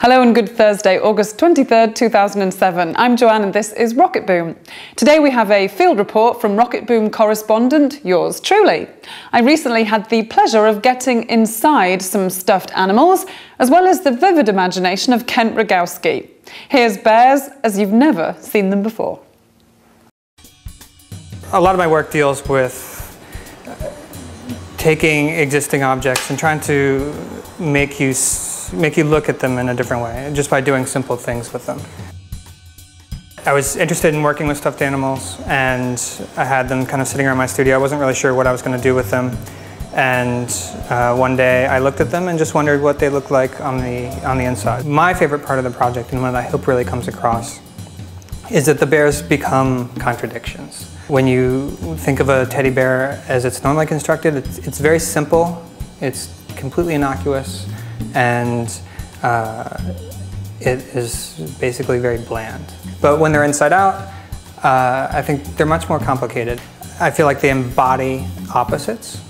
Hello and good Thursday, August 23rd, 2007. I'm Joanne and this is Rocketboom. Today we have a field report from Rocketboom correspondent, yours truly. I recently had the pleasure of getting inside some stuffed animals, as well as the vivid imagination of Kent Rogowski. Here's bears as you've never seen them before. A lot of my work deals with taking existing objects and trying to make you look at them in a different way, just by doing simple things with them. I was interested in working with stuffed animals, and I had them kind of sitting around my studio. I wasn't really sure what I was going to do with them, and one day I looked at them and just wondered what they looked like on the inside. My favorite part of the project, and one that I hope really comes across, is that the bears become contradictions. When you think of a teddy bear as it's normally constructed, it's very simple, it's completely innocuous, and it is basically very bland. But when they're inside out, I think they're much more complicated. I feel like they embody opposites.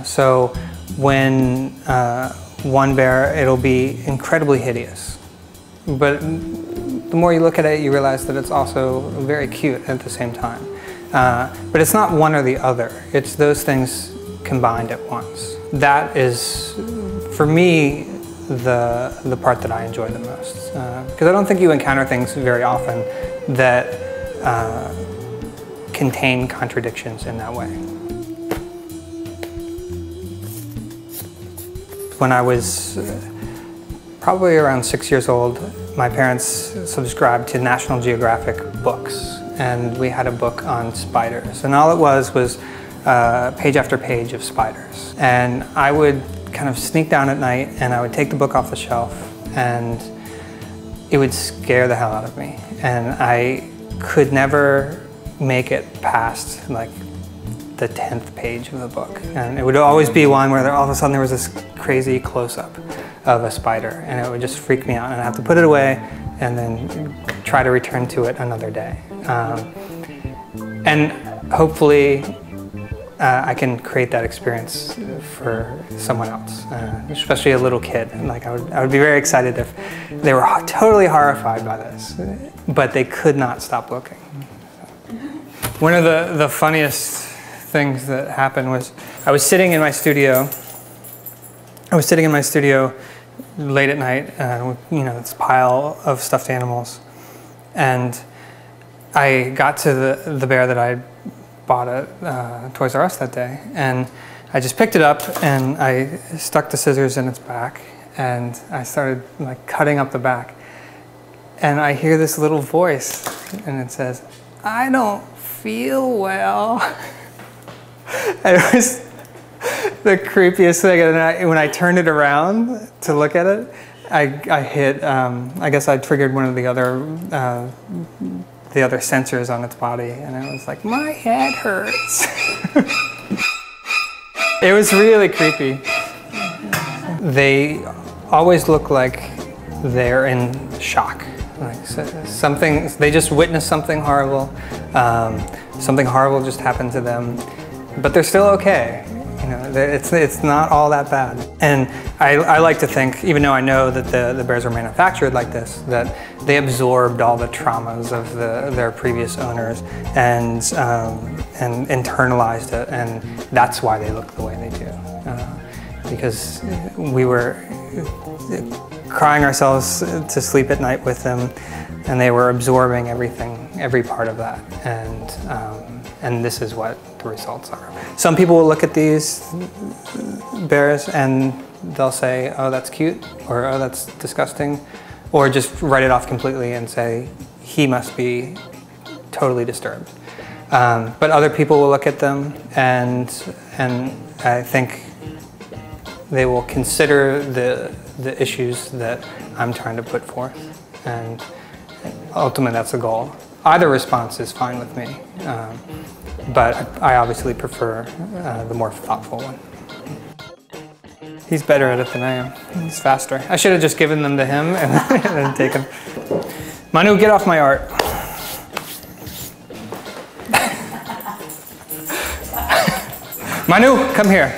So when one bear, it'll be incredibly hideous. But the more you look at it, you realize that it's also very cute at the same time. But it's not one or the other. It's those things combined at once. That is, for me, the part that I enjoy the most. Because I don't think you encounter things very often that contain contradictions in that way. When I was probably around 6 years old, my parents subscribed to National Geographic books, and we had a book on spiders. And all it was page after page of spiders. And I would kind of sneak down at night and I would take the book off the shelf, and it would scare the hell out of me. And I could never make it past like the 10th page of the book. And it would always be one where all of a sudden there was this crazy close-up of a spider, and it would just freak me out, and I'd have to put it away and then try to return to it another day. And hopefully I can create that experience for someone else, especially a little kid. Like I would be very excited if they were totally horrified by this, but they could not stop looking. One of the funniest things that happened was I was sitting in my studio. Late at night, you know, this pile of stuffed animals, and I got to the bear that I bought at Toys R Us that day, and I just picked it up and I stuck the scissors in its back, and I started like cutting up the back, and I hear this little voice, and it says, "I don't feel well." And it was the creepiest thing. And when I turned it around to look at it, I hit, I guess I triggered one of the other sensors on its body, and I was like, my head hurts. It was really creepy. They always look like they're in shock. Like they just witnessed something horrible. Something horrible just happened to them, but they're still okay. You know, it's not all that bad. And I like to think, even though I know that the bears were manufactured like this, that they absorbed all the traumas of their previous owners and internalized it, and that's why they look the way they do. Because we were crying ourselves to sleep at night with them, and they were absorbing everything, every part of that. And this is what the results are. Some people will look at these bears and they'll say, oh, that's cute, or oh, that's disgusting, or just write it off completely and say, he must be totally disturbed. But other people will look at them and I think they will consider the issues that I'm trying to put forth, and ultimately that's the goal. Either response is fine with me, but I obviously prefer the more thoughtful one. He's better at it than I am. He's faster. I should have just given them to him and then taken. Manu, get off my art. Manu, come here.